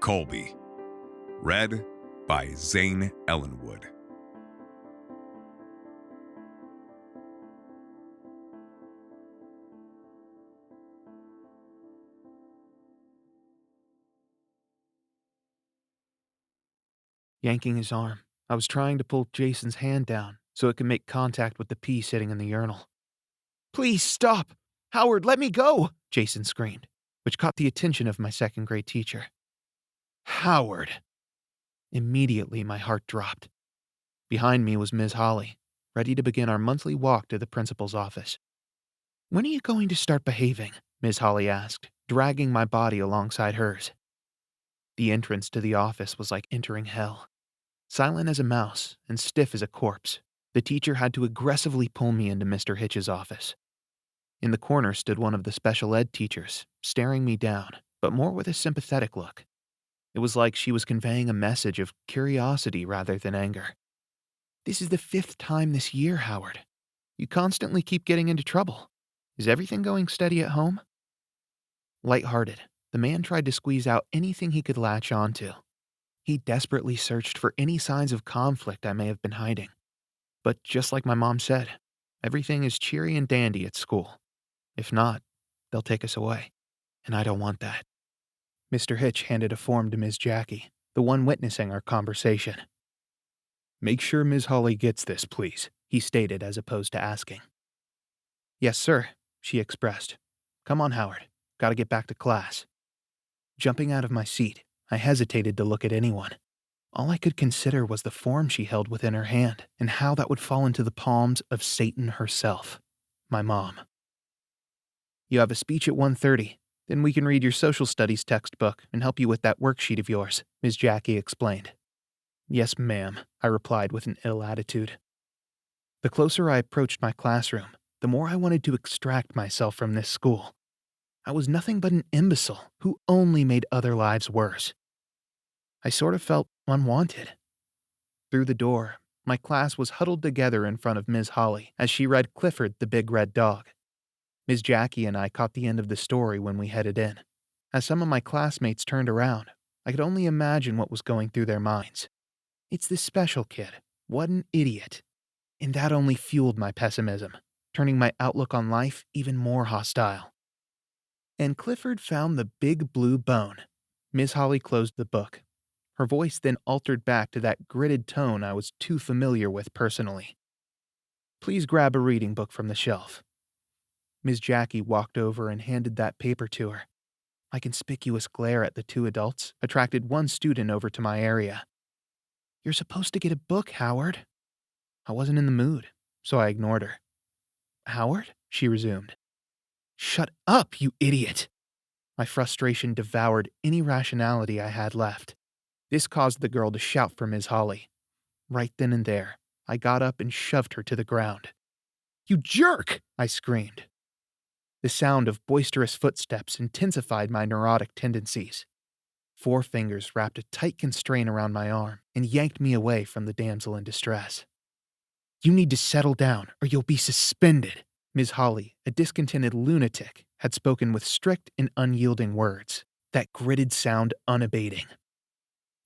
Colby. Read by Zane Ellenwood. Yanking his arm, I was trying to pull Jason's hand down so it could make contact with the pea sitting in the urinal. "Please stop! Howard, let me go!" Jason screamed, which caught the attention of my second-grade teacher. "Howard!" Immediately, my heart dropped. Behind me was Ms. Holly, ready to begin our monthly walk to the principal's office. "When are you going to start behaving?" Ms. Holly asked, dragging my body alongside hers. The entrance to the office was like entering hell. Silent as a mouse and stiff as a corpse, the teacher had to aggressively pull me into Mr. Hitch's office. In the corner stood one of the special ed teachers, staring me down, but more with a sympathetic look. It was like she was conveying a message of curiosity rather than anger. "This is the 5th time this year, Howard. You constantly keep getting into trouble. Is everything going steady at home?" Lighthearted, the man tried to squeeze out anything he could latch onto. He desperately searched for any signs of conflict I may have been hiding. But just like my mom said, everything is cheery and dandy at school. If not, they'll take us away. And I don't want that. Mr. Hitch handed a form to Ms. Jackie, the one witnessing our conversation. "Make sure Ms. Holly gets this, please," he stated as opposed to asking. "Yes, sir," she expressed. "Come on, Howard. Gotta get back to class." Jumping out of my seat, I hesitated to look at anyone. All I could consider was the form she held within her hand and how that would fall into the palms of Satan herself, my mom. "You have a speech at 1:30. Then we can read your social studies textbook and help you with that worksheet of yours," Ms. Jackie explained. "Yes, ma'am," I replied with an ill attitude. The closer I approached my classroom, the more I wanted to extract myself from this school. I was nothing but an imbecile who only made other lives worse. I sort of felt unwanted. Through the door, my class was huddled together in front of Ms. Holly as she read Clifford the Big Red Dog. Ms. Jackie and I caught the end of the story when we headed in. As some of my classmates turned around, I could only imagine what was going through their minds. It's this special kid. What an idiot. And that only fueled my pessimism, turning my outlook on life even more hostile. "And Clifford found the big blue bone." Ms. Holly closed the book. Her voice then altered back to that gritted tone I was too familiar with personally. "Please grab a reading book from the shelf." Ms. Jackie walked over and handed that paper to her. My conspicuous glare at the two adults attracted one student over to my area. "You're supposed to get a book, Howard." I wasn't in the mood, so I ignored her. "Howard?" she resumed. "Shut up, you idiot!" My frustration devoured any rationality I had left. This caused the girl to shout for Ms. Holly. Right then and there, I got up and shoved her to the ground. "You jerk!" I screamed. The sound of boisterous footsteps intensified my neurotic tendencies. 4 fingers wrapped a tight constraint around my arm and yanked me away from the damsel in distress. "You need to settle down or you'll be suspended." Ms. Holly, a discontented lunatic, had spoken with strict and unyielding words, that gritted sound unabating.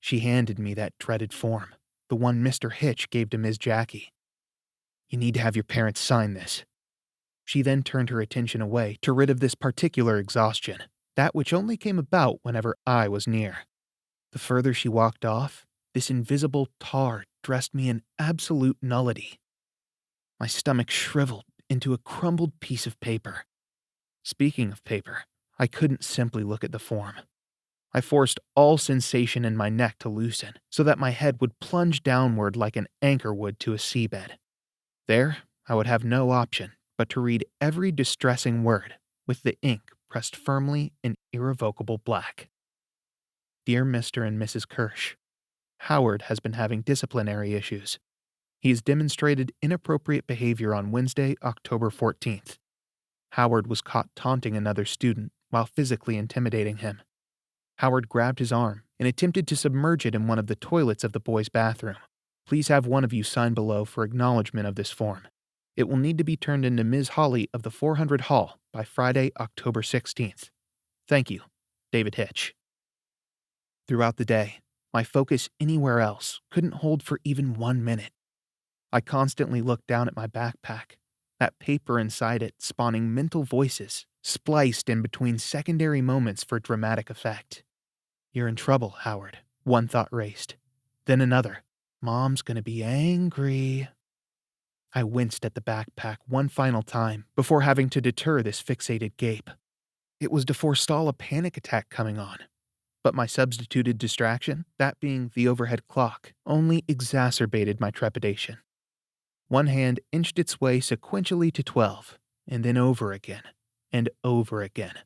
She handed me that dreaded form, the one Mr. Hitch gave to Ms. Jackie. "You need to have your parents sign this." She then turned her attention away to rid of this particular exhaustion, that which only came about whenever I was near. The further she walked off, this invisible tar dressed me in absolute nullity. My stomach shriveled into a crumbled piece of paper. Speaking of paper, I couldn't simply look at the form. I forced all sensation in my neck to loosen so that my head would plunge downward like an anchor would to a seabed. There, I would have no option but to read every distressing word with the ink pressed firmly in irrevocable black. "Dear Mr. and Mrs. Kirsch, Howard has been having disciplinary issues. He has demonstrated inappropriate behavior on Wednesday, October 14th. Howard was caught taunting another student while physically intimidating him. Howard grabbed his arm and attempted to submerge it in one of the toilets of the boys' bathroom. Please have one of you sign below for acknowledgement of this form. It will need to be turned into Ms. Holly of the 400 Hall by Friday, October 16th. Thank you, David Hitch." Throughout the day, my focus anywhere else couldn't hold for even 1 minute. I constantly looked down at my backpack, that paper inside it spawning mental voices spliced in between secondary moments for dramatic effect. "You're in trouble, Howard," one thought raced. Then another. "Mom's gonna be angry." I winced at the backpack one final time before having to deter this fixated gape. It was to forestall a panic attack coming on. But my substituted distraction, that being the overhead clock, only exacerbated my trepidation. One hand inched its way sequentially to 12, and then over again, and over again.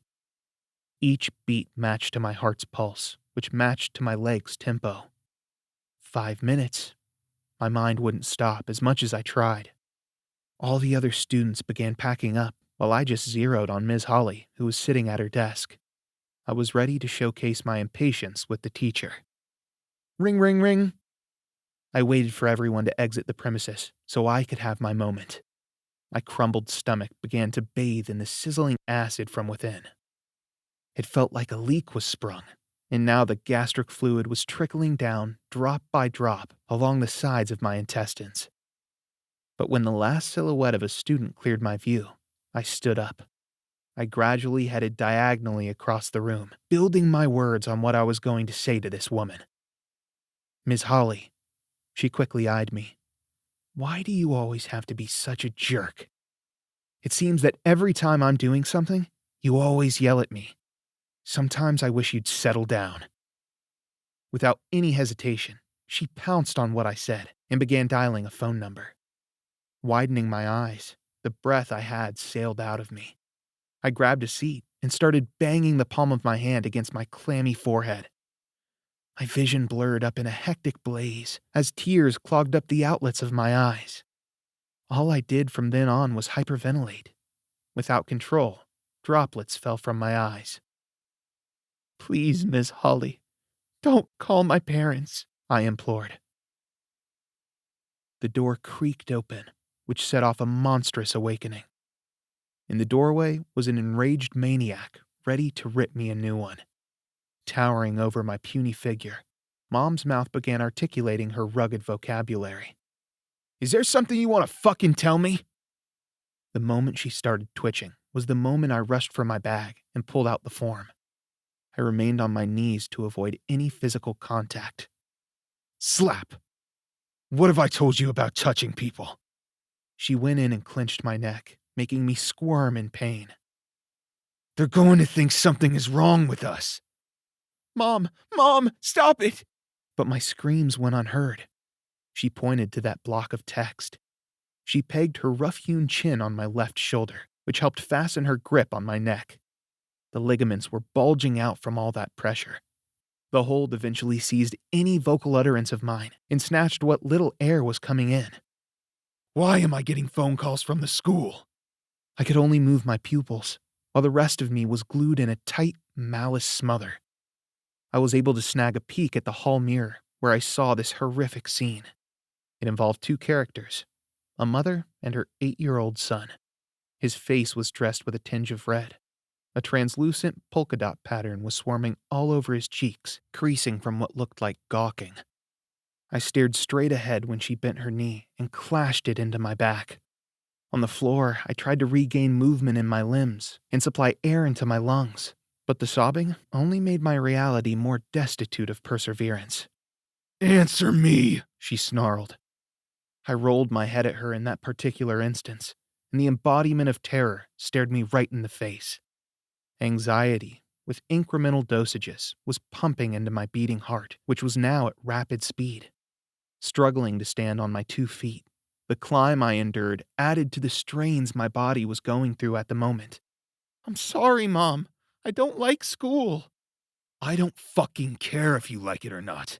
Each beat matched to my heart's pulse, which matched to my leg's tempo. 5 minutes. My mind wouldn't stop as much as I tried. All the other students began packing up, while I just zeroed on Ms. Holly, who was sitting at her desk. I was ready to showcase my impatience with the teacher. Ring, ring, ring. I waited for everyone to exit the premises so I could have my moment. My crumbled stomach began to bathe in the sizzling acid from within. It felt like a leak was sprung, and now the gastric fluid was trickling down, drop by drop, along the sides of my intestines. But when the last silhouette of a student cleared my view, I stood up. I gradually headed diagonally across the room, building my words on what I was going to say to this woman. "Ms. Holly." She quickly eyed me. "Why do you always have to be such a jerk? It seems that every time I'm doing something, you always yell at me. Sometimes I wish you'd settle down." Without any hesitation, she pounced on what I said and began dialing a phone number. Widening my eyes, the breath I had sailed out of me. I grabbed a seat and started banging the palm of my hand against my clammy forehead. My vision blurred up in a hectic blaze as tears clogged up the outlets of my eyes. All I did from then on was hyperventilate. Without control, droplets fell from my eyes. "Please, Miss Holly, don't call my parents," I implored. The door creaked open, which set off a monstrous awakening. In the doorway was an enraged maniac ready to rip me a new one. Towering over my puny figure, Mom's mouth began articulating her rugged vocabulary. "Is there something you want to fucking tell me?" The moment she started twitching was the moment I rushed for my bag and pulled out the form. I remained on my knees to avoid any physical contact. Slap! "What have I told you about touching people?" She went in and clenched my neck, making me squirm in pain. "They're going to think something is wrong with us." Mom, stop it!" But my screams went unheard. She pointed to that block of text. She pegged her rough-hewn chin on my left shoulder, which helped fasten her grip on my neck. The ligaments were bulging out from all that pressure. The hold eventually seized any vocal utterance of mine and snatched what little air was coming in. "Why am I getting phone calls from the school?" I could only move my pupils, while the rest of me was glued in a tight, malice smother. I was able to snag a peek at the hall mirror where I saw this horrific scene. It involved two characters, a mother and her 8-year-old son. His face was dressed with a tinge of red. A translucent polka dot pattern was swarming all over his cheeks, creasing from what looked like gawking. I stared straight ahead when she bent her knee and clashed it into my back. On the floor, I tried to regain movement in my limbs and supply air into my lungs, but the sobbing only made my reality more destitute of perseverance. "Answer me," she snarled. I rolled my head at her in that particular instance, and the embodiment of terror stared me right in the face. Anxiety, with incremental dosages, was pumping into my beating heart, which was now at rapid speed. Struggling to stand on my 2 feet, the climb I endured added to the strains my body was going through at the moment. "I'm sorry, Mom. I don't like school." "I don't fucking care if you like it or not.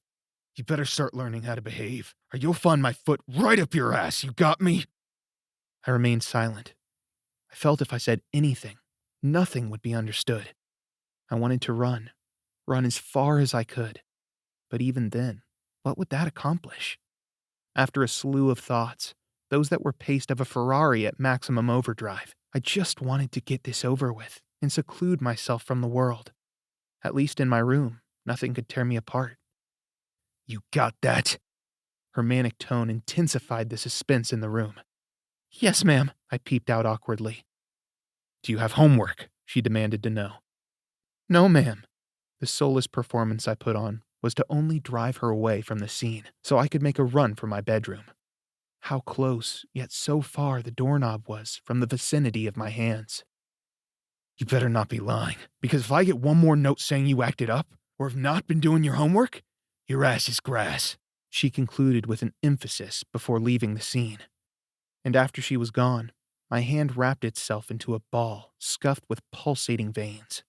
You better start learning how to behave, or you'll find my foot right up your ass, you got me?" I remained silent. I felt if I said anything, nothing would be understood. I wanted to run as far as I could. But even then, what would that accomplish? After a slew of thoughts, those that were paced of a Ferrari at maximum overdrive, I just wanted to get this over with and seclude myself from the world. At least in my room, Nothing could tear me apart. "You got that?" Her manic tone intensified the suspense in the room. "Yes, ma'am," I peeped out awkwardly. "Do you have homework?" she demanded to know. "No, ma'am." The soulless performance I put on was to only drive her away from the scene so I could make a run for my bedroom. How close, yet so far the doorknob was from the vicinity of my hands. "You better not be lying, because if I get one more note saying you acted up, or have not been doing your homework, your ass is grass," she concluded with an emphasis before leaving the scene. And after she was gone, my hand wrapped itself into a ball scuffed with pulsating veins.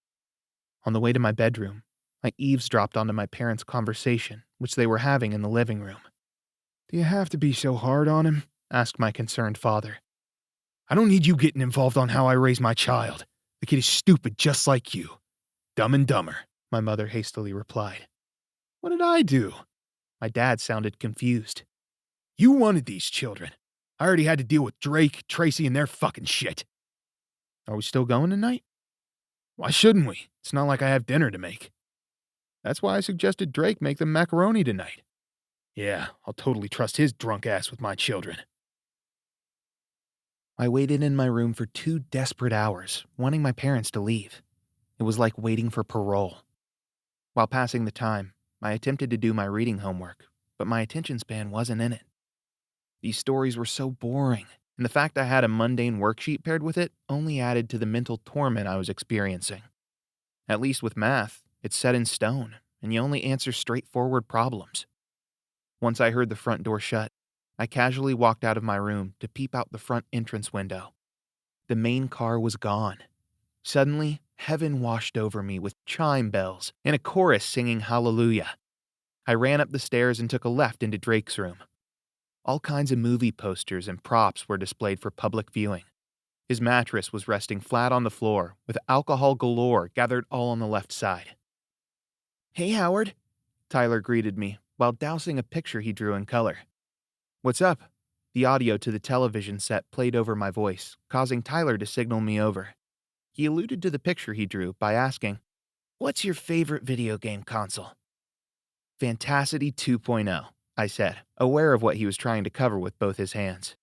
On the way to my bedroom, I eavesdropped onto my parents' conversation, which they were having in the living room. "Do you have to be so hard on him?" asked my concerned father. "I don't need you getting involved on how I raise my child. The kid is stupid just like you. Dumb and dumber," my mother hastily replied. "What did I do?" My dad sounded confused. "You wanted these children. I already had to deal with Drake, Tracy, and their fucking shit." "Are we still going tonight?" "Why shouldn't we? It's not like I have dinner to make." "That's why I suggested Drake make them macaroni tonight." "Yeah, I'll totally trust his drunk ass with my children." I waited in my room for 2 desperate hours, wanting my parents to leave. It was like waiting for parole. While passing the time, I attempted to do my reading homework, but my attention span wasn't in it. These stories were so boring, and the fact I had a mundane worksheet paired with it only added to the mental torment I was experiencing. At least with math, it's set in stone, and you only answer straightforward problems. Once I heard the front door shut, I casually walked out of my room to peep out the front entrance window. The main car was gone. Suddenly, heaven washed over me with chime bells and a chorus singing hallelujah. I ran up the stairs and took a left into Drake's room. All kinds of movie posters and props were displayed for public viewing. His mattress was resting flat on the floor, with alcohol galore gathered all on the left side. "Hey, Howard," Tyler greeted me while dousing a picture he drew in color. "What's up?" The audio to the television set played over my voice, causing Tyler to signal me over. He alluded to the picture he drew by asking, "What's your favorite video game console?" "Fantasity 2.0, I said, aware of what he was trying to cover with both his hands.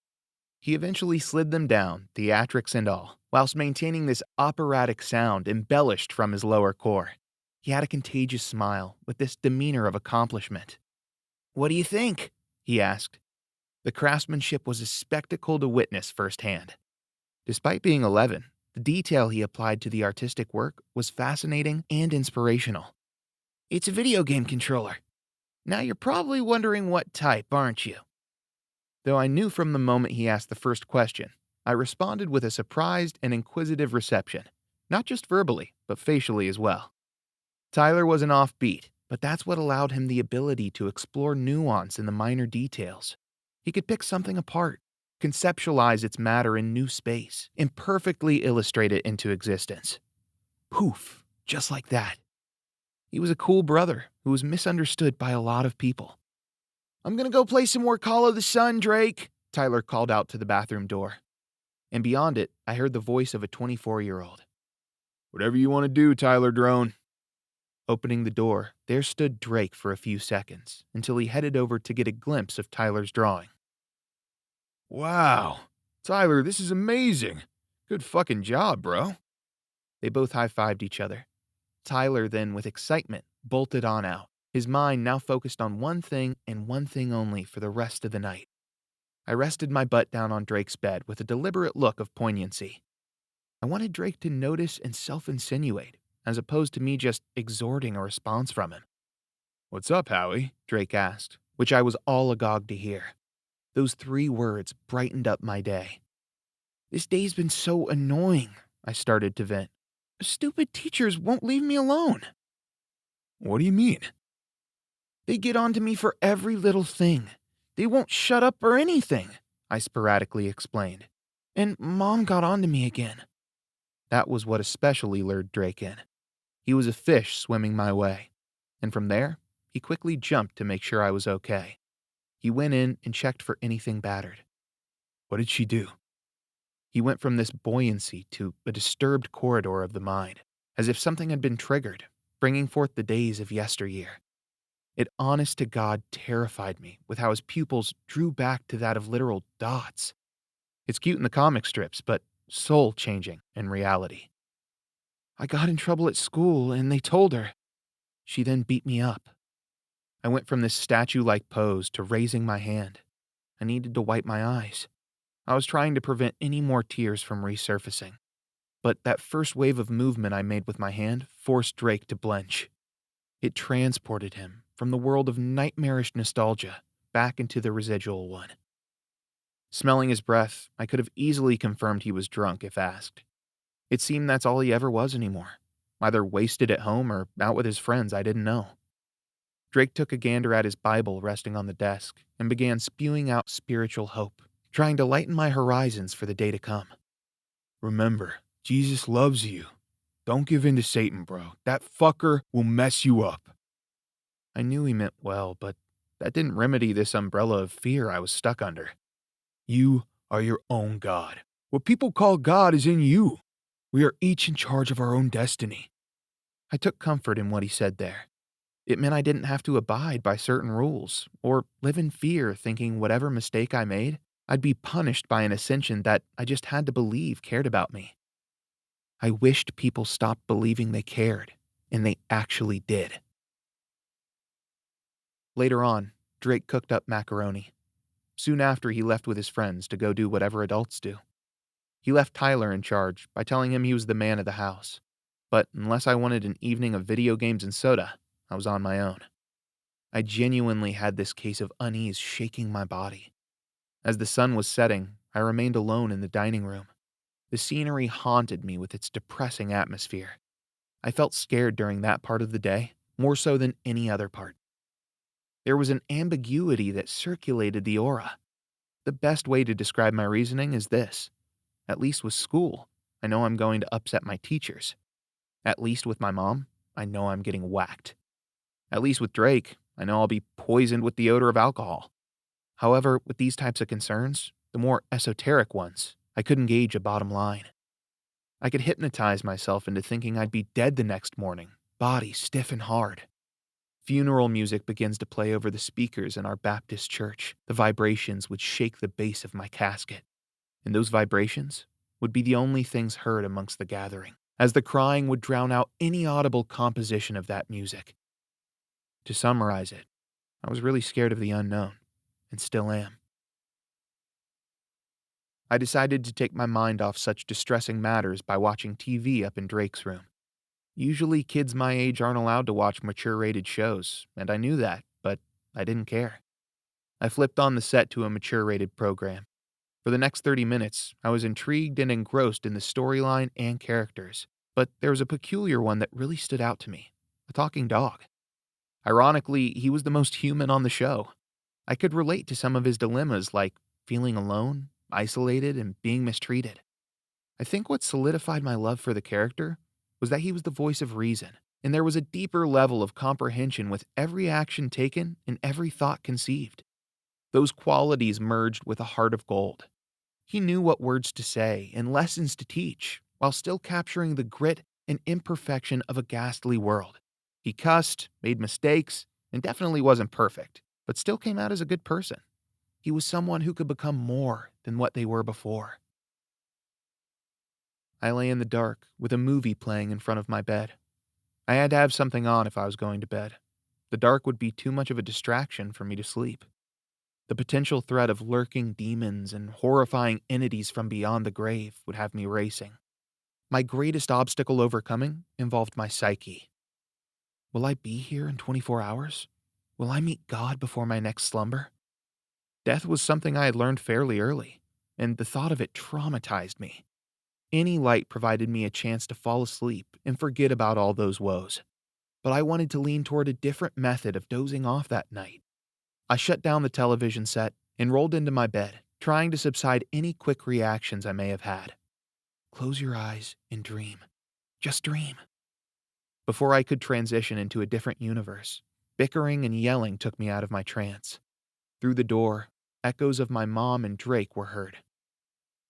He eventually slid them down, theatrics and all, whilst maintaining this operatic sound embellished from his lower core. He had a contagious smile, with this demeanor of accomplishment. "What do you think?" he asked. The craftsmanship was a spectacle to witness firsthand. Despite being 11, the detail he applied to the artistic work was fascinating and inspirational. "It's a video game controller. Now you're probably wondering what type, aren't you?" Though I knew from the moment he asked the first question, I responded with a surprised and inquisitive reception, not just verbally, but facially as well. Tyler was an offbeat, but that's what allowed him the ability to explore nuance in the minor details. He could pick something apart, conceptualize its matter in new space, and perfectly illustrate it into existence. Poof, just like that. He was a cool brother who was misunderstood by a lot of people. "I'm gonna go play some more Call of the Sun, Drake," Tyler called out to the bathroom door. And beyond it, I heard the voice of a 24-year-old. "Whatever you want to do, Tyler Drone." Opening the door, there stood Drake for a few seconds, until he headed over to get a glimpse of Tyler's drawing. "Wow. Tyler, this is amazing. Good fucking job, bro." They both high-fived each other. Tyler then, with excitement, bolted on out, his mind now focused on one thing and one thing only for the rest of the night. I rested my butt down on Drake's bed with a deliberate look of poignancy. I wanted Drake to notice and self-insinuate, as opposed to me just extorting a response from him. "What's up, Howie?" Drake asked, which I was all agog to hear. Those 3 words brightened up my day. "This day's been so annoying," I started to vent. "Stupid teachers won't leave me alone." "What do you mean?" "They get on to me for every little thing. They won't shut up or anything," I sporadically explained. "And Mom got on to me again." That was what especially lured Drake in. He was a fish swimming my way. And from there, he quickly jumped to make sure I was okay. He went in and checked for anything battered. "What did she do?" He went from this buoyancy to a disturbed corridor of the mind, as if something had been triggered, bringing forth the days of yesteryear. It honest to God terrified me with how his pupils drew back to that of literal dots. It's cute in the comic strips, but soul-changing in reality. I got in trouble at school and they told her. She then beat me up. I went from this statue-like pose to raising my hand. I needed to wipe my eyes. I was trying to prevent any more tears from resurfacing. But that first wave of movement I made with my hand forced Drake to blench. It transported him from the world of nightmarish nostalgia back into the residual one. Smelling his breath, I could have easily confirmed he was drunk if asked. It seemed that's all he ever was anymore, either wasted at home or out with his friends I didn't know. Drake took a gander at his Bible resting on the desk and began spewing out spiritual hope, trying to lighten my horizons for the day to come. Remember, Jesus loves you. Don't give in to Satan, bro. That fucker will mess you up. I knew he meant well, but that didn't remedy this umbrella of fear I was stuck under. You are your own God. What people call God is in you. We are each in charge of our own destiny. I took comfort in what he said there. It meant I didn't have to abide by certain rules or live in fear thinking whatever mistake I made, I'd be punished by an ascension that I just had to believe cared about me. I wished people stopped believing they cared, and they actually did. Later on, Drake cooked up macaroni. Soon after, he left with his friends to go do whatever adults do. He left Tyler in charge by telling him he was the man of the house. But unless I wanted an evening of video games and soda, I was on my own. I genuinely had this case of unease shaking my body. As the sun was setting, I remained alone in the dining room. The scenery haunted me with its depressing atmosphere. I felt scared during that part of the day, more so than any other part. There was an ambiguity that circulated the aura. The best way to describe my reasoning is this. At least with school, I know I'm going to upset my teachers. At least with my mom, I know I'm getting whacked. At least with Drake, I know I'll be poisoned with the odor of alcohol. However, with these types of concerns, the more esoteric ones, I couldn't gauge a bottom line. I could hypnotize myself into thinking I'd be dead the next morning, body stiff and hard. Funeral music begins to play over the speakers in our Baptist church. The vibrations would shake the base of my casket. And those vibrations would be the only things heard amongst the gathering, as the crying would drown out any audible composition of that music. To summarize it, I was really scared of the unknown, and still am. I decided to take my mind off such distressing matters by watching TV up in Drake's room. Usually kids my age aren't allowed to watch mature-rated shows, and I knew that, but I didn't care. I flipped on the set to a mature-rated program. For the next 30 minutes, I was intrigued and engrossed in the storyline and characters, but there was a peculiar one that really stood out to me, a talking dog. Ironically, he was the most human on the show. I could relate to some of his dilemmas like feeling alone, isolated, and being mistreated. I think what solidified my love for the character was that he was the voice of reason, and there was a deeper level of comprehension with every action taken and every thought conceived. Those qualities merged with a heart of gold. He knew what words to say and lessons to teach, while still capturing the grit and imperfection of a ghastly world. He cussed, made mistakes, and definitely wasn't perfect, but still came out as a good person. He was someone who could become more than what they were before. I lay in the dark with a movie playing in front of my bed. I had to have something on if I was going to bed. The dark would be too much of a distraction for me to sleep. The potential threat of lurking demons and horrifying entities from beyond the grave would have me racing. My greatest obstacle overcoming involved my psyche. Will I be here in 24 hours? Will I meet God before my next slumber? Death was something I had learned fairly early, and the thought of it traumatized me. Any light provided me a chance to fall asleep and forget about all those woes. But I wanted to lean toward a different method of dozing off that night. I shut down the television set and rolled into my bed, trying to subside any quick reactions I may have had. Close your eyes and dream. Just dream. Before I could transition into a different universe, bickering and yelling took me out of my trance. Through the door, echoes of my mom and Drake were heard.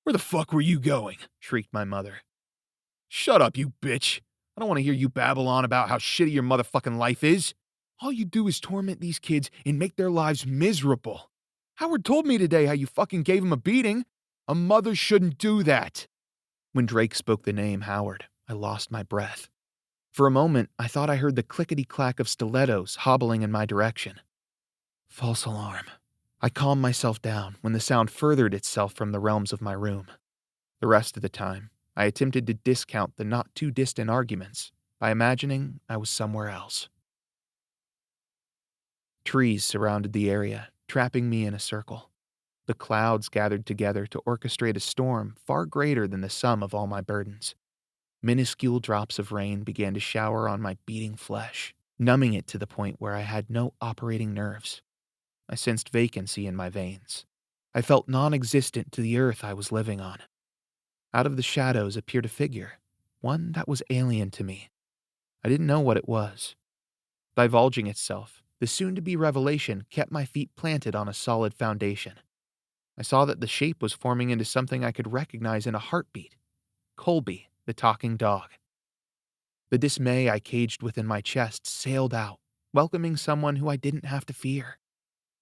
"Where the fuck were you going?" shrieked my mother. "Shut up, you bitch. I don't want to hear you babble on about how shitty your motherfucking life is. All you do is torment these kids and make their lives miserable. Howard told me today how you fucking gave him a beating. A mother shouldn't do that. When Drake spoke the name Howard, I lost my breath. For a moment, I thought I heard the clickety-clack of stilettos hobbling in my direction. False alarm. I calmed myself down when the sound furthered itself from the realms of my room. The rest of the time, I attempted to discount the not-too-distant arguments by imagining I was somewhere else. Trees surrounded the area, trapping me in a circle. The clouds gathered together to orchestrate a storm far greater than the sum of all my burdens. Minuscule drops of rain began to shower on my beating flesh, numbing it to the point where I had no operating nerves. I sensed vacancy in my veins. I felt non-existent to the earth I was living on. Out of the shadows appeared a figure, one that was alien to me. I didn't know what it was. Divulging itself, the soon-to-be revelation kept my feet planted on a solid foundation. I saw that the shape was forming into something I could recognize in a heartbeat. Colby, the talking dog. The dismay I caged within my chest sailed out, welcoming someone who I didn't have to fear.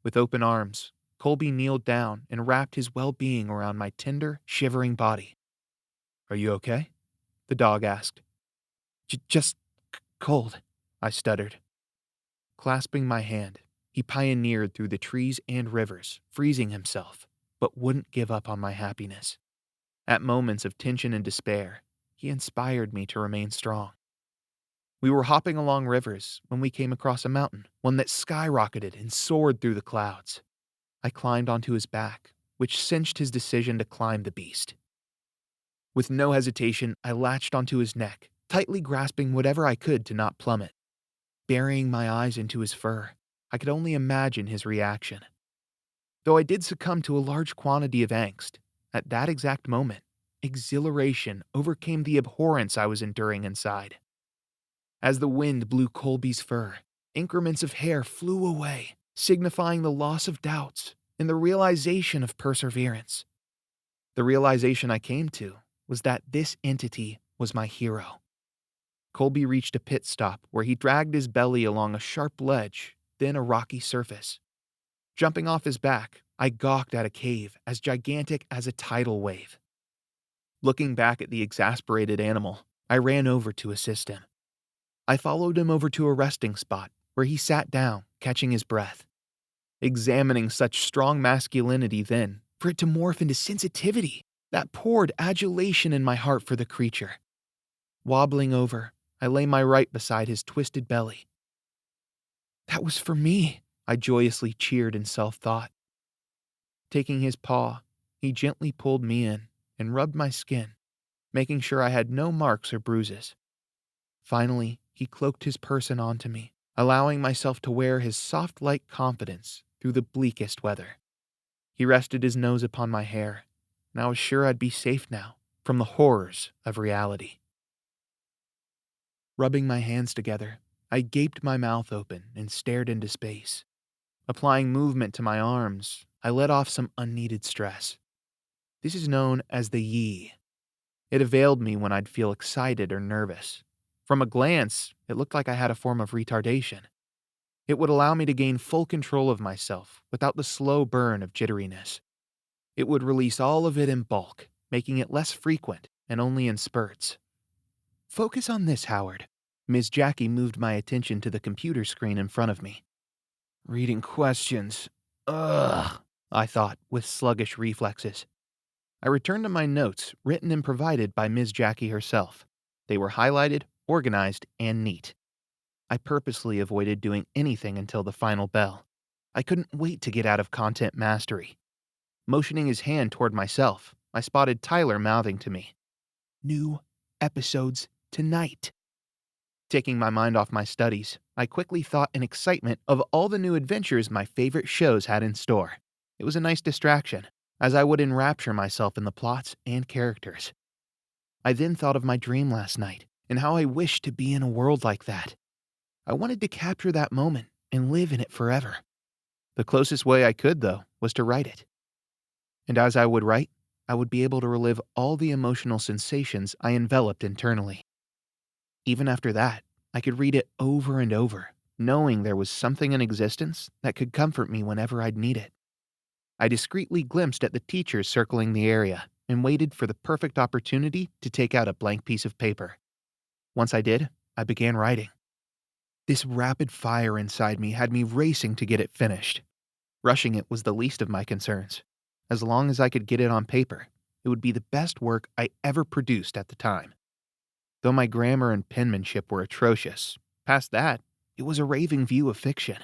With open arms, Colby kneeled down and wrapped his well-being around my tender, shivering body. "Are you okay?" the dog asked. Just cold," I stuttered. Clasping my hand, he pioneered through the trees and rivers, freezing himself, but wouldn't give up on my happiness. At moments of tension and despair, he inspired me to remain strong. We were hopping along rivers when we came across a mountain, one that skyrocketed and soared through the clouds. I climbed onto his back, which cinched his decision to climb the beast. With no hesitation, I latched onto his neck, tightly grasping whatever I could to not plummet. Burying my eyes into his fur, I could only imagine his reaction. Though I did succumb to a large quantity of angst, at that exact moment, exhilaration overcame the abhorrence I was enduring inside. As the wind blew Colby's fur, increments of hair flew away, signifying the loss of doubts and the realization of perseverance. The realization I came to was that this entity was my hero. Colby reached a pit stop where he dragged his belly along a sharp ledge, then a rocky surface. Jumping off his back, I gawked at a cave as gigantic as a tidal wave. Looking back at the exasperated animal, I ran over to assist him. I followed him over to a resting spot where he sat down, catching his breath. Examining such strong masculinity then, for it to morph into sensitivity, that poured adulation in my heart for the creature. Wobbling over, I lay my right beside his twisted belly. "That was for me," I joyously cheered in self-thought. Taking his paw, he gently pulled me in and rubbed my skin, making sure I had no marks or bruises. Finally, he cloaked his person onto me, allowing myself to wear his soft light confidence through the bleakest weather. He rested his nose upon my hair, and I was sure I'd be safe now from the horrors of reality. Rubbing my hands together, I gaped my mouth open and stared into space. Applying movement to my arms, I let off some unneeded stress. This is known as the yi. It availed me when I'd feel excited or nervous. From a glance, it looked like I had a form of retardation. It would allow me to gain full control of myself without the slow burn of jitteriness. It would release all of it in bulk, making it less frequent and only in spurts. "Focus on this, Howard." Ms. Jackie moved my attention to the computer screen in front of me. "Reading questions. Ugh," I thought, with sluggish reflexes. I returned to my notes, written and provided by Ms. Jackie herself. They were highlighted, organized, and neat. I purposely avoided doing anything until the final bell. I couldn't wait to get out of content mastery. Motioning his hand toward myself, I spotted Tyler mouthing to me, "New episodes tonight." Taking my mind off my studies, I quickly thought in excitement of all the new adventures my favorite shows had in store. It was a nice distraction, as I would enrapture myself in the plots and characters. I then thought of my dream last night, and how I wished to be in a world like that. I wanted to capture that moment and live in it forever. The closest way I could, though, was to write it. And as I would write, I would be able to relive all the emotional sensations I enveloped internally. Even after that, I could read it over and over, knowing there was something in existence that could comfort me whenever I'd need it. I discreetly glimpsed at the teachers circling the area and waited for the perfect opportunity to take out a blank piece of paper. Once I did, I began writing. This rapid fire inside me had me racing to get it finished. Rushing it was the least of my concerns. As long as I could get it on paper, it would be the best work I ever produced at the time. Though my grammar and penmanship were atrocious, past that, it was a raving view of fiction.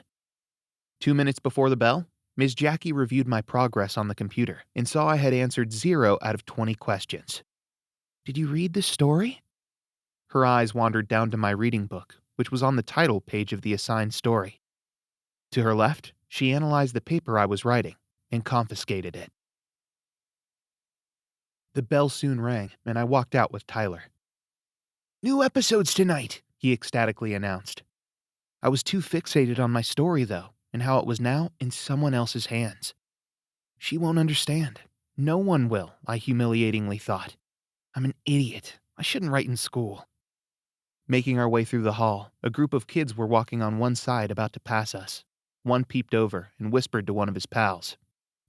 2 minutes before the bell, Ms. Jackie reviewed my progress on the computer and saw I had answered 0 out of 20 questions. "Did you read the story?" Her eyes wandered down to my reading book, which was on the title page of the assigned story. To her left, she analyzed the paper I was writing and confiscated it. The bell soon rang, and I walked out with Tyler. "New episodes tonight," he ecstatically announced. I was too fixated on my story, though, and how it was now in someone else's hands. She won't understand. No one will, I humiliatingly thought. I'm an idiot. I shouldn't write in school. Making our way through the hall, a group of kids were walking on one side about to pass us. One peeped over and whispered to one of his pals.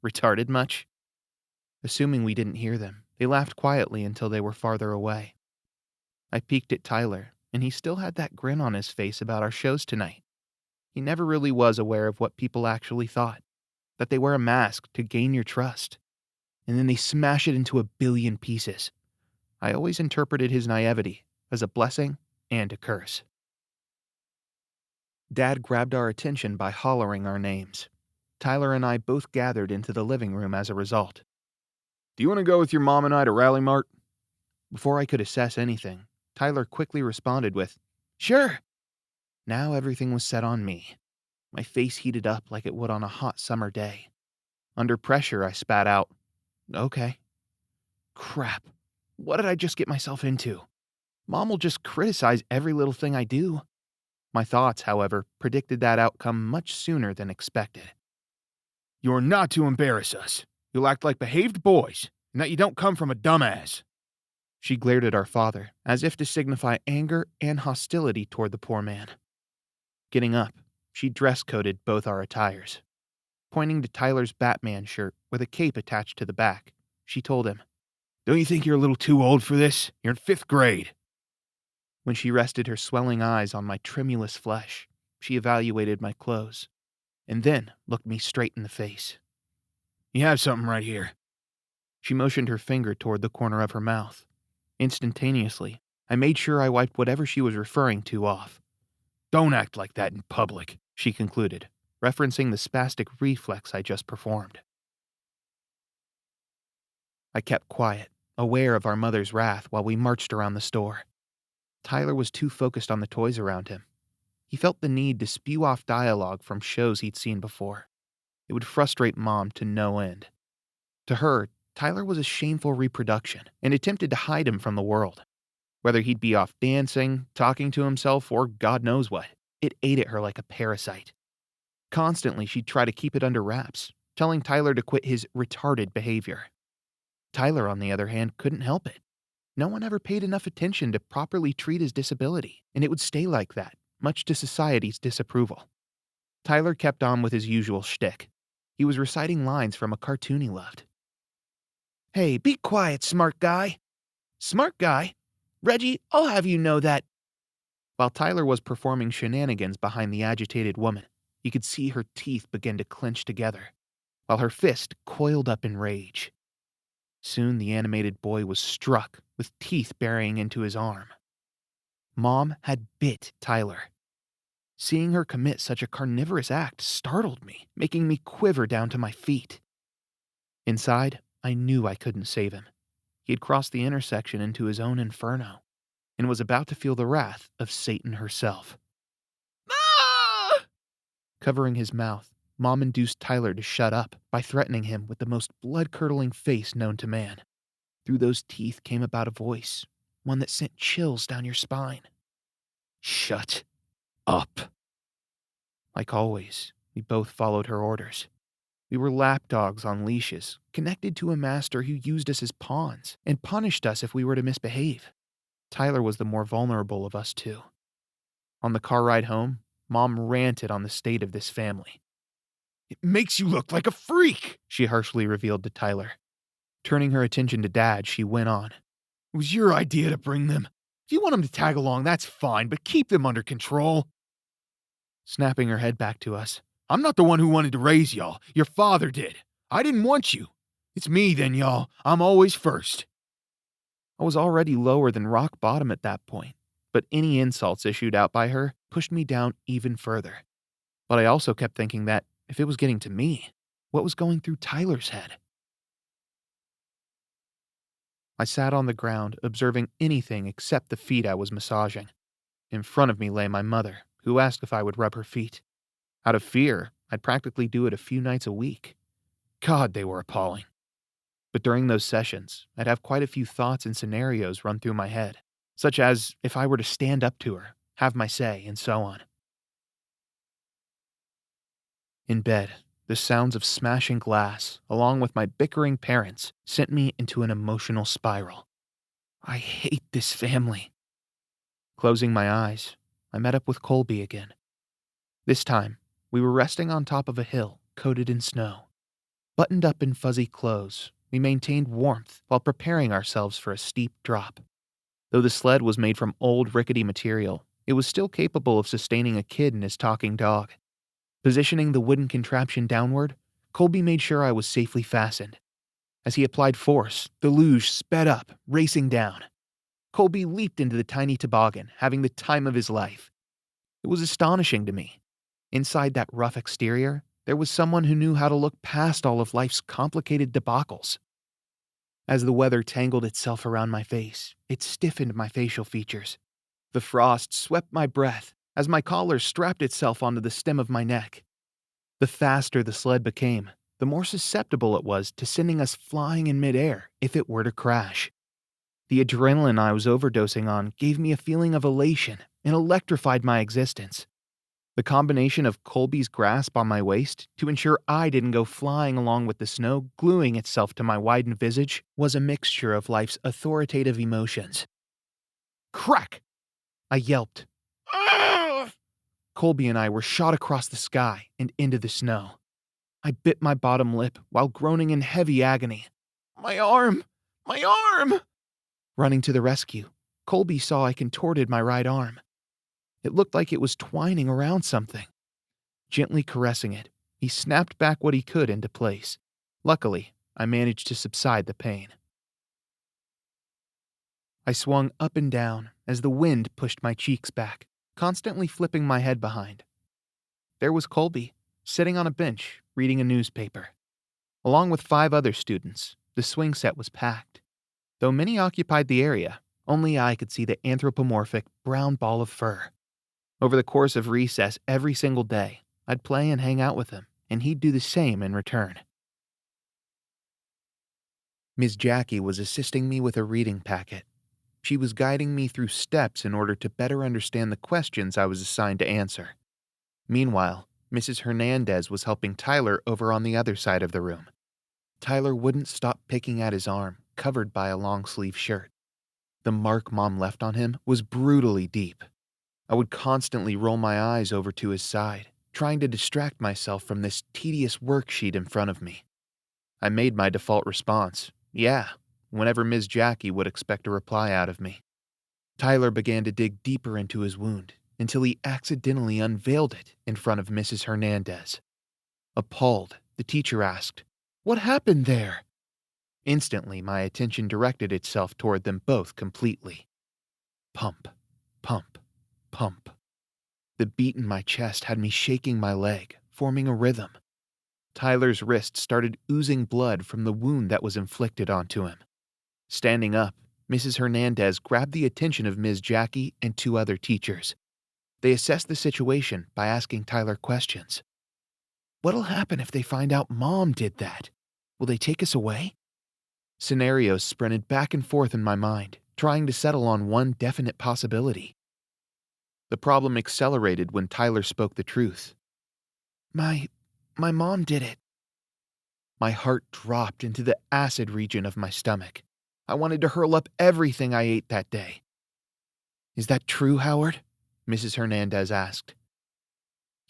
"Retarded much?" Assuming we didn't hear them, they laughed quietly until they were farther away. I peeked at Tyler, and he still had that grin on his face about our shows tonight. He never really was aware of what people actually thought, that they wear a mask to gain your trust, and then they smash it into a billion pieces. I always interpreted his naivety as a blessing and a curse. Dad grabbed our attention by hollering our names. Tyler and I both gathered into the living room as a result. "Do you want to go with your mom and I to Rally Mart?" Before I could assess anything, Tyler quickly responded with, "Sure." Now everything was set on me. My face heated up like it would on a hot summer day. Under pressure, I spat out, "Okay." Crap. What did I just get myself into? Mom will just criticize every little thing I do. My thoughts, however, predicted that outcome much sooner than expected. "You're not to embarrass us. You'll act like behaved boys, and that you don't come from a dumbass." She glared at our father, as if to signify anger and hostility toward the poor man. Getting up, she dress-coded both our attires. Pointing to Tyler's Batman shirt with a cape attached to the back, she told him, "Don't you think you're a little too old for this? You're in 5th grade." When she rested her swelling eyes on my tremulous flesh, she evaluated my clothes, and then looked me straight in the face. "You have something right here." She motioned her finger toward the corner of her mouth. Instantaneously, I made sure I wiped whatever she was referring to off. "Don't act like that in public," she concluded, referencing the spastic reflex I just performed. I kept quiet, aware of our mother's wrath while we marched around the store. Tyler was too focused on the toys around him. He felt the need to spew off dialogue from shows he'd seen before. It would frustrate Mom to no end. To her, Tyler was a shameful reproduction and attempted to hide him from the world. Whether he'd be off dancing, talking to himself, or God knows what, it ate at her like a parasite. Constantly, she'd try to keep it under wraps, telling Tyler to quit his retarded behavior. Tyler, on the other hand, couldn't help it. No one ever paid enough attention to properly treat his disability, and it would stay like that, much to society's disapproval. Tyler kept on with his usual shtick. He was reciting lines from a cartoon he loved. "Hey, be quiet, smart guy." "Smart guy? Reggie, I'll have you know that." While Tyler was performing shenanigans behind the agitated woman, you could see her teeth begin to clench together, while her fist coiled up in rage. Soon the animated boy was struck, with teeth burying into his arm. Mom had bit Tyler. Seeing her commit such a carnivorous act startled me, making me quiver down to my feet. Inside, I knew I couldn't save him. He had crossed the intersection into his own inferno, and was about to feel the wrath of Satan herself. "Ah!" Covering his mouth, Mom induced Tyler to shut up by threatening him with the most blood-curdling face known to man. Through those teeth came about a voice, one that sent chills down your spine. "Shut up." Like always, we both followed her orders. We were lapdogs on leashes, connected to a master who used us as pawns and punished us if we were to misbehave. Tyler was the more vulnerable of us two. On the car ride home, Mom ranted on the state of this family. "It makes you look like a freak," she harshly revealed to Tyler. Turning her attention to Dad, she went on. "It was your idea to bring them. If you want them to tag along, that's fine, but keep them under control." Snapping her head back to us. "I'm not the one who wanted to raise y'all. Your father did. I didn't want you. It's me then, y'all. I'm always first." I was already lower than rock bottom at that point, but any insults issued out by her pushed me down even further. But I also kept thinking that if it was getting to me, what was going through Tyler's head? I sat on the ground, observing anything except the feet I was massaging. In front of me lay my mother, who asked if I would rub her feet. Out of fear, I'd practically do it a few nights a week. God, they were appalling. But during those sessions, I'd have quite a few thoughts and scenarios run through my head, such as if I were to stand up to her, have my say, and so on. In bed, the sounds of smashing glass, along with my bickering parents, sent me into an emotional spiral. I hate this family. Closing my eyes, I met up with Colby again. This time, we were resting on top of a hill coated in snow. Buttoned up in fuzzy clothes, we maintained warmth while preparing ourselves for a steep drop. Though the sled was made from old, rickety material, it was still capable of sustaining a kid and his talking dog. Positioning the wooden contraption downward, Colby made sure I was safely fastened. As he applied force, the luge sped up, racing down. Colby leaped into the tiny toboggan, having the time of his life. It was astonishing to me. Inside that rough exterior, there was someone who knew how to look past all of life's complicated debacles. As the weather tangled itself around my face, it stiffened my facial features. The frost swept my breath as my collar strapped itself onto the stem of my neck. The faster the sled became, the more susceptible it was to sending us flying in midair if it were to crash. The adrenaline I was overdosing on gave me a feeling of elation and electrified my existence. The combination of Colby's grasp on my waist to ensure I didn't go flying along with the snow gluing itself to my widened visage was a mixture of life's authoritative emotions. Crack! I yelped. Ah! Colby and I were shot across the sky and into the snow. I bit my bottom lip while groaning in heavy agony. My arm! My arm! Running to the rescue, Colby saw I contorted my right arm. It looked like it was twining around something. Gently caressing it, he snapped back what he could into place. Luckily, I managed to subside the pain. I swung up and down as the wind pushed my cheeks back, constantly flipping my head behind. There was Colby, sitting on a bench, reading a newspaper. Along with 5 other students, the swing set was packed. Though many occupied the area, only I could see the anthropomorphic brown ball of fur. Over the course of recess every single day, I'd play and hang out with him, and he'd do the same in return. Ms. Jackie was assisting me with a reading packet. She was guiding me through steps in order to better understand the questions I was assigned to answer. Meanwhile, Mrs. Hernandez was helping Tyler over on the other side of the room. Tyler wouldn't stop picking at his arm, covered by a long-sleeve shirt. The mark Mom left on him was brutally deep. I would constantly roll my eyes over to his side, trying to distract myself from this tedious worksheet in front of me. I made my default response, yeah, whenever Ms. Jackie would expect a reply out of me. Tyler began to dig deeper into his wound until he accidentally unveiled it in front of Mrs. Hernandez. Appalled, the teacher asked, "What happened there?" Instantly, my attention directed itself toward them both completely. Pump, pump, pump. The beat in my chest had me shaking my leg, forming a rhythm. Tyler's wrist started oozing blood from the wound that was inflicted onto him. Standing up, Mrs. Hernandez grabbed the attention of Ms. Jackie and 2 other teachers. They assessed the situation by asking Tyler questions. "What'll happen if they find out Mom did that? Will they take us away?" Scenarios sprinted back and forth in my mind, trying to settle on one definite possibility. The problem accelerated when Tyler spoke the truth. My mom did it." My heart dropped into the acid region of my stomach. I wanted to hurl up everything I ate that day. Is that true, Howard? Mrs. Hernandez asked.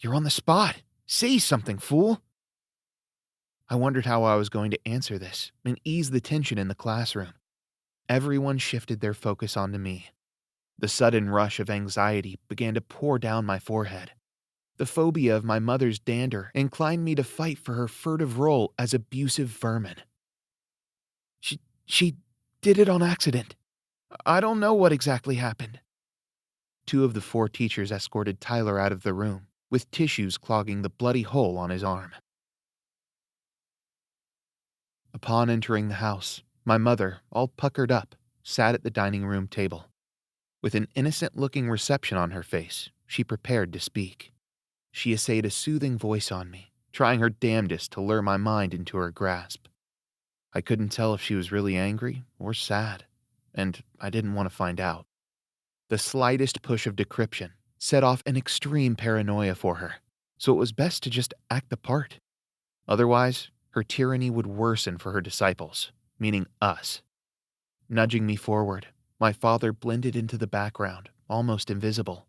You're on the spot. Say something, fool. I wondered how I was going to answer this and ease the tension in the classroom. Everyone shifted their focus onto me. The sudden rush of anxiety began to pour down my forehead. The phobia of my mother's dander inclined me to fight for her furtive role as abusive vermin. She did it on accident. I don't know what exactly happened. 2 of the 4 teachers escorted Tyler out of the room, with tissues clogging the bloody hole on his arm. Upon entering the house, my mother, all puckered up, sat at the dining room table. With an innocent-looking reception on her face, she prepared to speak. She essayed a soothing voice on me, trying her damnedest to lure my mind into her grasp. I couldn't tell if she was really angry or sad, and I didn't want to find out. The slightest push of decryption set off an extreme paranoia for her, so it was best to just act the part. Otherwise, her tyranny would worsen for her disciples, meaning us. Nudging me forward, my father blended into the background, almost invisible.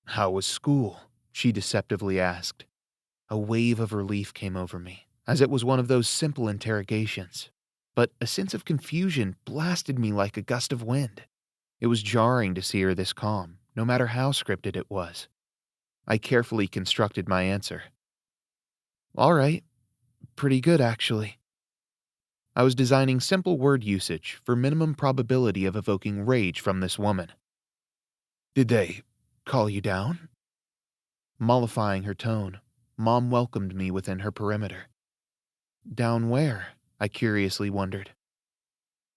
"How was school?" she deceptively asked. A wave of relief came over me, as it was one of those simple interrogations. But a sense of confusion blasted me like a gust of wind. It was jarring to see her this calm, no matter how scripted it was. I carefully constructed my answer. "All right. Pretty good, actually." I was designing simple word usage for minimum probability of evoking rage from this woman. "Did they call you down?" Mollifying her tone, Mom welcomed me within her perimeter. "Down where?" I curiously wondered.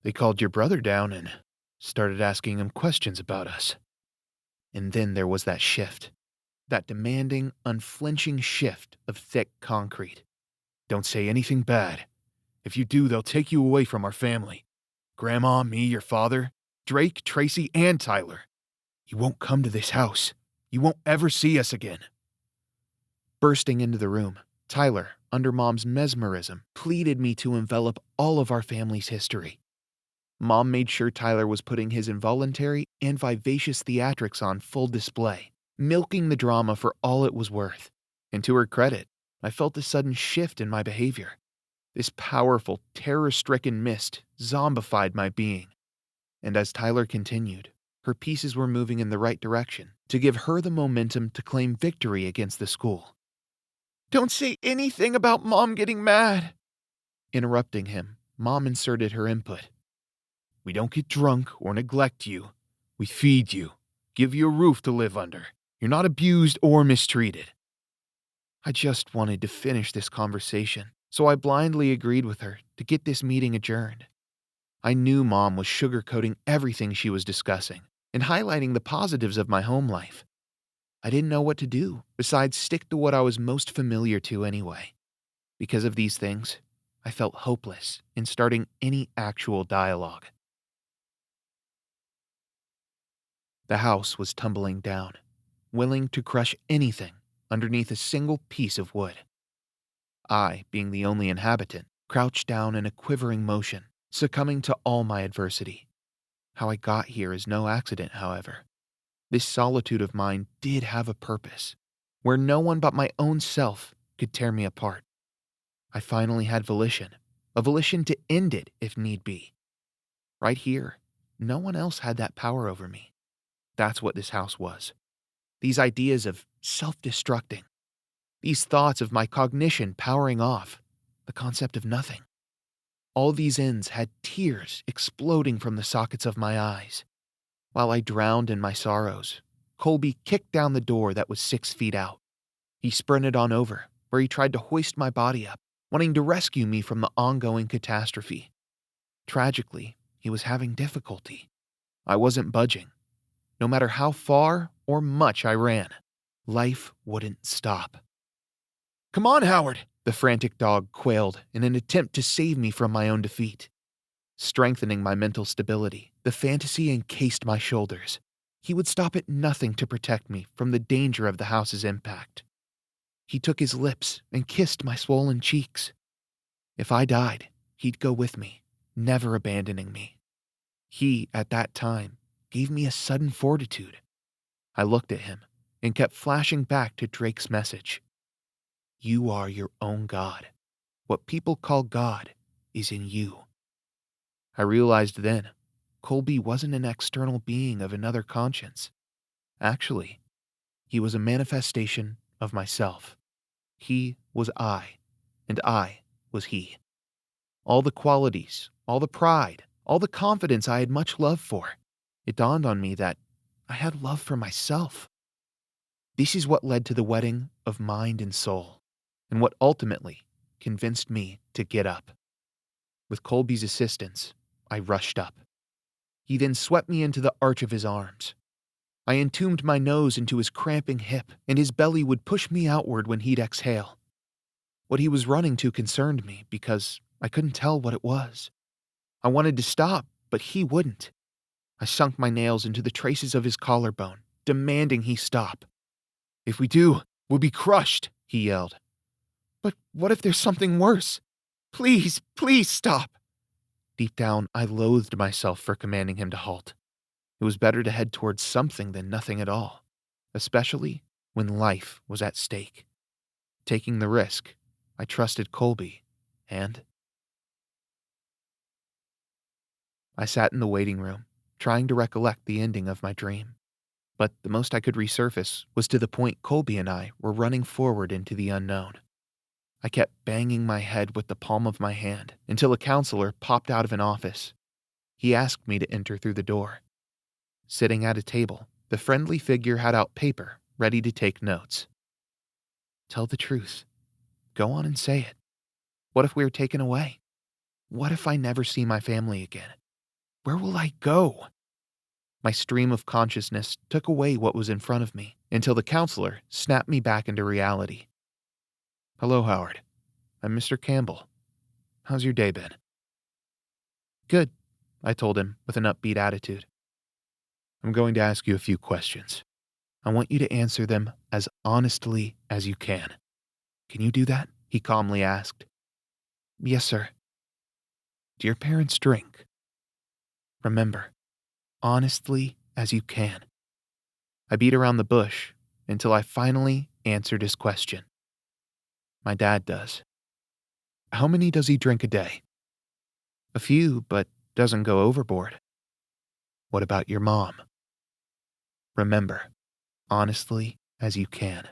"They called your brother down and started asking him questions about us." And then there was that shift. That demanding, unflinching shift of thick concrete. "Don't say anything bad. If you do, they'll take you away from our family. Grandma, me, your father, Drake, Tracy, and Tyler. You won't come to this house. You won't ever see us again." Bursting into the room, Tyler, under Mom's mesmerism, pleaded me to envelop all of our family's history. Mom made sure Tyler was putting his involuntary and vivacious theatrics on full display, milking the drama for all it was worth. And to her credit, I felt a sudden shift in my behavior. This powerful, terror-stricken mist zombified my being. And as Tyler continued, her pieces were moving in the right direction to give her the momentum to claim victory against the school. "Don't say anything about Mom getting mad." Interrupting him, Mom inserted her input. "We don't get drunk or neglect you. We feed you, give you a roof to live under. You're not abused or mistreated." I just wanted to finish this conversation, so I blindly agreed with her to get this meeting adjourned. I knew Mom was sugarcoating everything she was discussing and highlighting the positives of my home life. I didn't know what to do besides stick to what I was most familiar to anyway. Because of these things, I felt hopeless in starting any actual dialogue. The house was tumbling down, willing to crush anything underneath a single piece of wood. I, being the only inhabitant, crouched down in a quivering motion, succumbing to all my adversity. How I got here is no accident, however. This solitude of mine did have a purpose, where no one but my own self could tear me apart. I finally had volition, a volition to end it if need be. Right here, no one else had that power over me. That's what this house was. These ideas of self-destructing. These thoughts of my cognition powering off. The concept of nothing. All these ends had tears exploding from the sockets of my eyes. While I drowned in my sorrows, Colby kicked down the door that was 6 feet out. He sprinted on over, where he tried to hoist my body up, wanting to rescue me from the ongoing catastrophe. Tragically, he was having difficulty. I wasn't budging. No matter how far or much I ran, life wouldn't stop. "Come on, Howard!" the frantic dog quailed in an attempt to save me from my own defeat. Strengthening my mental stability, the fantasy encased my shoulders. He would stop at nothing to protect me from the danger of the house's impact. He took his lips and kissed my swollen cheeks. If I died, he'd go with me, never abandoning me. He, at that time, gave me a sudden fortitude. I looked at him and kept flashing back to Drake's message. You are your own God. What people call God is in you. I realized then, Colby wasn't an external being of another conscience. Actually, he was a manifestation of myself. He was I, and I was he. All the qualities, all the pride, all the confidence I had much love for. It dawned on me that I had love for myself. This is what led to the wedding of mind and soul, and what ultimately convinced me to get up. With Colby's assistance, I rushed up. He then swept me into the arch of his arms. I entombed my nose into his cramping hip, and his belly would push me outward when he'd exhale. What he was running to concerned me because I couldn't tell what it was. I wanted to stop, but he wouldn't. I sunk my nails into the traces of his collarbone, demanding he stop. If we do, we'll be crushed, he yelled. But what if there's something worse? Please, please stop. Deep down, I loathed myself for commanding him to halt. It was better to head towards something than nothing at all, especially when life was at stake. Taking the risk, I trusted Colby, and I sat in the waiting room, trying to recollect the ending of my dream. But the most I could resurface was to the point Colby and I were running forward into the unknown. I kept banging my head with the palm of my hand until a counselor popped out of an office. He asked me to enter through the door. Sitting at a table, the friendly figure had out paper, ready to take notes. Tell the truth. Go on and say it. What if we are taken away? What if I never see my family again? Where will I go? My stream of consciousness took away what was in front of me until the counselor snapped me back into reality. Hello, Howard. I'm Mr. Campbell. How's your day been? Good, I told him with an upbeat attitude. I'm going to ask you a few questions. I want you to answer them as honestly as you can. Can you do that? He calmly asked. Yes, sir. Do your parents drink? Remember, honestly as you can. I beat around the bush until I finally answered his question. My dad does. How many does he drink a day? A few, but doesn't go overboard. What about your mom? Remember, honestly as you can.